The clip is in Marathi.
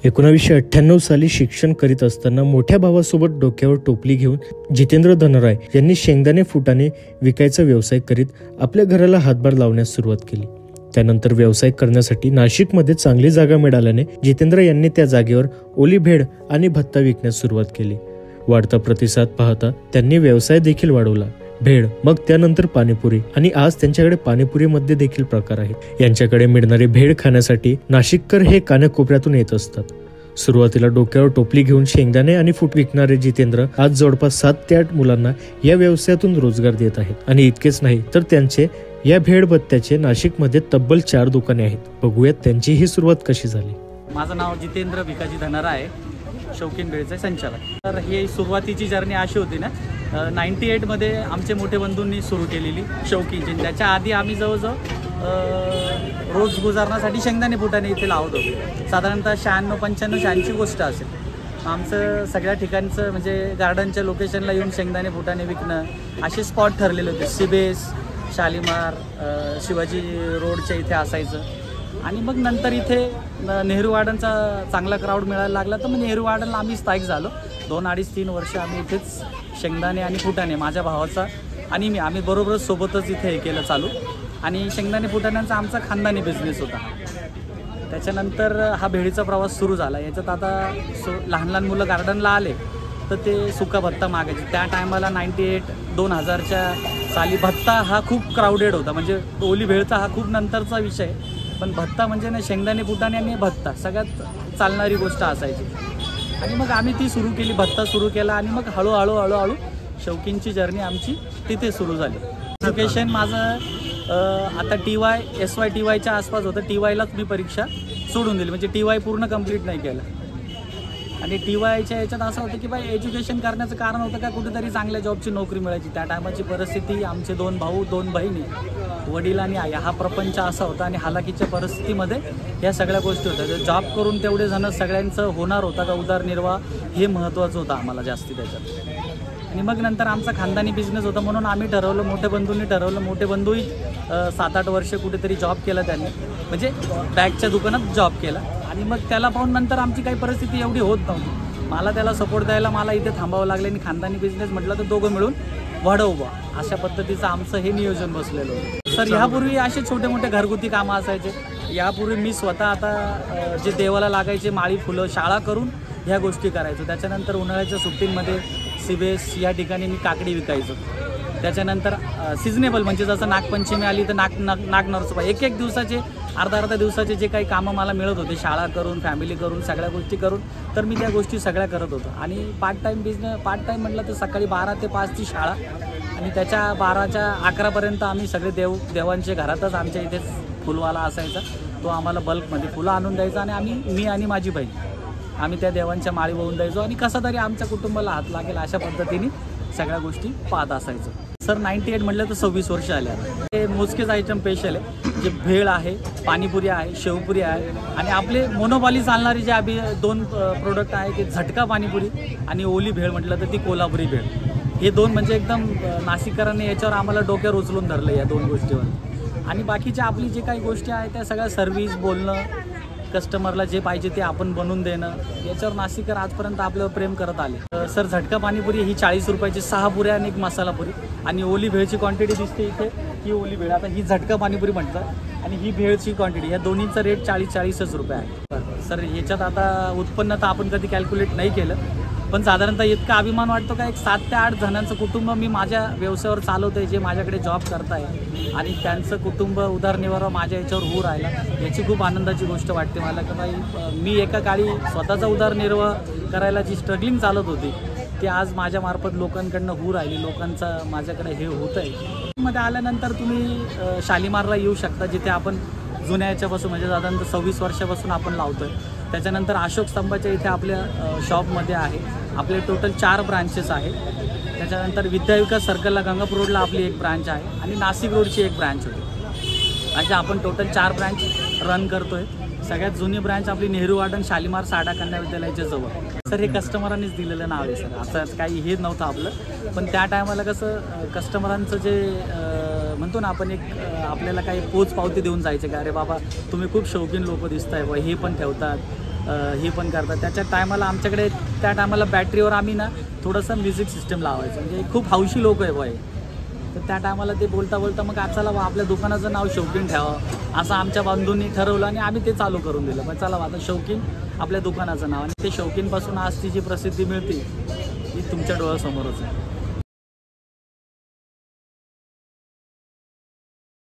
1998 साली शिक्षण करीत असताना मोठ्या भावासोबत डोक्यावर टोपली घेऊन जितेंद्र धनराय यांनी शेंगदाणे फुटाणे विकायचा व्यवसाय करीत आपल्या घराला हातभार लावण्यास सुरुवात केली। त्यानंतर व्यवसाय करण्यासाठी नाशिकमध्ये चांगली जागा मिळाल्याने जितेंद्र यांनी त्या जागेवर ओली भेळ आणि भत्ता विकण्यास सुरुवात केली। वाढता प्रतिसाद पाहता त्यांनी व्यवसाय देखील वाढवला। भेळ, मग त्यानंतर पाणीपुरी आणि आज त्यांच्याकडे पाणीपुरीमध्ये देखील प्रकार आहेत। यांच्याकडे मिळणारी भेळ खाण्यासाठी नाशिककर हे कानाकोपऱ्यातून येत असतात। सुरुवातीला डोक्यावर टोपली घेऊन शेंगदाणे आणि फूट विकणारे जितेंद्र आज जवळपास 7 ते 8 मुलांना या व्यवसायातून रोजगार देत आहेत। आणि इतकेच नाही तर त्यांचे या भेळ भत्त्याचे नाशिकमध्ये तब्बल 4 दुकाने आहेत। बघूयात त्यांची ही सुरुवात कशी झाली। माझं नाव जितेंद्र भिकाजी धनराय आहे, शौकीन भेळचे संचालक। तर ही सुरुवातीची जर्नी अशी होती ना, 98 मध्ये आमचे मोठे बंधूंनी सुरू केलेली शौकीन। त्याच्या आधी आम्ही जवळजवळ रोज गुजारण्यासाठी शेंगदाणे फुटाणे इथे लावत होतो। साधारणतः 96-95-96 गोष्ट असेल। आमचं सगळ्या ठिकाणचं म्हणजे गार्डनच्या लोकेशनला येऊन शेंगदाणे फुटाणे विकणं असे स्पॉट ठरलेले होते। सिबेस, शालीमार, शिवाजी रोडच्या इथे असायचं। आणि मग नंतर इथे नेहरू गार्डनचा चांगला क्राऊड मिळायला लागला, तर मग नेहरू गार्डनला आम्ही स्थायिक झालो। 2, 2.5, 3 वर्ष आम्ही इथेच शेंगदाणे आणि फुटाणे, माझ्या भावाचा आणि आम्ही बरोबरच सोबतच इथे हे केलं चालू। आणि शेंगदाणे फुटाण्यांचा आमचा खानदानी बिझनेस होता। त्याच्यानंतर हा भेळीचा प्रवास सुरू झाला। याच्यात आता लहान लहान मुलं गार्डनला आले तर ते सुका भत्ता मागायचे। त्या टायमाला 98-2000च्या साली भत्ता हा खूप क्राऊडेड होता। म्हणजे ओली भेळचा हा खूप नंतरचा विषय, पण भत्ता म्हणजे ना शेंगदाणे फुटाणे आणि भत्ता सगळ्यात चालणारी गोष्ट असायची। आणि मग आम्ही ती सुरू केली, भत्ता सुरू केला आणि मग हळूहळू शौकीनची जर्नी आमची तिथे सुरू झाली। एज्युकेशन माझं आता TY SY TYच्या आसपास होतं। TYलाच मी परीक्षा सोडून दिली, म्हणजे TY पूर्ण कंप्लीट नाही केलं। आणि TYच्या याच्यात असं होतं की बाई एज्युकेशन करण्याचं कारण होतं का कुठेतरी चांगल्या जॉबची नोकरी मिळायची। त्या टायमाची परिस्थिती, आमचे 2 भाऊ 2 बहिणी, वडील आणि आई, हा प्रपंच असा होता। आणि हालाकीच्या परिस्थितीमध्ये ह्या सगळ्या गोष्टी होत्या। जॉब करून तेवढे जण सगळ्यांचं होणार होता का उदरनिर्वाह, हे महत्त्वाचं होतं आम्हाला जास्ती त्याच्यात। आणि मग नंतर आमचा खानदानी बिझनेस होता, म्हणून आम्ही ठरवलं, मोठे बंधूंनी ठरवलं। मोठे बंधूही 7-8 वर्ष कुठेतरी जॉब केला त्यांनी, म्हणजे बॅगच्या दुकानात जॉब केला। आणि मग त्याला पाहून नंतर आमची काही परिस्थिती एवढी होत नव्हती, मला त्याला सपोर्ट द्यायला मला इथे थांबावं लागलं। आणि खानदानी बिझनेस म्हटलं तर दोघं मिळून वाढववा, अशा पद्धतीचं आमचं हे नियोजन बसलेलं होतं। सर ह्यापूर्वी असे छोटे मोठे घरगुती कामं असायचे। यापूर्वी मी स्वतः आता जे देवाला लागायचे माळी फुलं शाळा करून ह्या गोष्टी करायचो। त्याच्यानंतर उन्हाळ्याच्या सुट्टींमध्ये सिबेस या ठिकाणी मी काकडी विकायचो। त्याच्यानंतर सिजनेबल म्हणजे जसं नागपंचमी आली तर नाग नरसोबा, एक दिवसाचे अर्धा दिवसाचे जे काही कामं मला मिळत होते, शाळा करून, फॅमिली करून, सगळ्या गोष्टी करून, तर मी त्या गोष्टी सगळ्या करत होतो। आणि पार्ट टाईम म्हटलं तर सकाळी 12 ते 5 ची शाळा, आणि त्याच्या 12च्या 11पर्यंत आम्ही सगळे देवांचे घरातच आमच्या इथेच फुलवाला असायचा, तो आम्हाला बल्कमध्ये फुलं आणून द्यायचा। आणि मी आणि माझी बहीण आम्ही त्या देवांच्या माळी वाहून द्यायचो। आणि कसं तरी आमच्या कुटुंबाला हात लागेल अशा पद्धतीने सगळ्या गोष्टी पाहत असायचो। सर 98 म्हटलं तर 26 वर्ष आले आता। हे मोजकेच आयटम स्पेशल आहे, जे भेळ आहे, पाणीपुरी आहे, शेवपुरी आहे, आणि आपले मोनोपॉली चालणारी जे आम्ही 2 प्रोडक्ट आहे ते झटका पाणीपुरी आणि ओली भेळ म्हटलं तर ती कोल्हापुरी भेळ। हे 2 म्हणजे एकदम नाशिककरांनी याच्यावर आम्हाला डोक्यावर उचलून धरलं या 2 गोष्टीवर। आणि बाकीच्या आपली जे काही गोष्टी आहेत त्या सगळ्या सर्व्हिस, बोलणं, कस्टमरला जे पाहिजे ते आपण बनवून देणं, याच्यावर नाशिककर आजपर्यंत आपल्यावर प्रेम करत आले। सर झटका पाणीपुरी ही 40 रुपयाची 6 पुऱ्या आणि 1 मसाला पुरी। आणि ओली भेळची क्वांटिटी दिसते इथे, ही ओली भेळ, आता ही झटका पाणीपुरी म्हणतात, आणि ही भेळची क्वांटिटी, या दोन्हीचा रेट 40-40च रुपये आहे। सर याच्यात आता उत्पन्न तर आपण कधी कॅल्क्युलेट नाही केलं, पण साधारणतः इतका अभिमान वाटतो का एक 7 ते 8 जणांचं कुटुंब मी माझ्या व्यवसायावर चालवतो आहे, जे माझ्याकडे जॉब करत आहे, आणि त्यांचं कुटुंब उदरनिर्वाह माझ्या याच्यावर होऊ राहिला, याची खूप आनंदाची गोष्ट वाटते मला। की बाई मी एका काळी स्वतःचा उदरनिर्वाह करायला जी स्ट्रगलिंग चालत होती ती आज माझ्या मार्फत लोकांकडनं होऊ राहिली, लोकांचा माझ्याकडे हे होतं आहे। मध्ये आल्यानंतर तुम्ही शालीमारला येऊ शकता, जिथे आपण जुन्या याच्यापासून म्हणजे साधारणतः 26 वर्षापासून आपण लावतो आहे। त्याच्यानंतर अशोक स्तंभाच्या इथे आपल्या शॉपमध्ये आहे, आपले टोटल 4 ब्रांचेस आहेत। त्याच्यानंतर विद्याविकास सर्कलला गंगापूर रोडला आपली 1 ब्रांच आहे, आणि नाशिक रोडची 1 ब्रांच होती। अशा आपण टोटल 4 ब्रांच रन करतो आहे। सगळ्यात जुनी ब्रांच आपली नेहरू गार्डन शालीमार साडा कन्या विद्यालयाच्या जवळ। सर हे कस्टमरांनीच दिलेलं नाव आहे सर, असं काही हे नव्हतं आपलं, पण त्या टायमाला कसं कस्टमरांचं जे म्हणतो ना आपण, एक आपल्याला काही पोच पावती देऊन जायचे का, अरे बाबा तुम्ही खूप शौकीन लोक दिसताय, हे पण ठेवतात, हे पण करतात. त्याच्या टायमाला आमच्याकडे त्या टायमाला बॅटरीवर आम्ही ना थोडंसं म्युझिक सिस्टम लावायचं, म्हणजे खूप हौशी लोक आहे बॉय. तर त्या टायमाला ते बोलता बोलता मग चला बा आपल्या दुकानाचं नाव शौकीन ठेवावं असं आमच्या बंधूंनी ठरवलं आणि आम्ही ते चालू करून दिलं. मग चला आता शौकीन आपल्या दुकानाचं नाव, आणि ते शौकीनपासून आज ती जी प्रसिद्धी मिळते ती तुमच्या डोळ्यासमोरच आहे.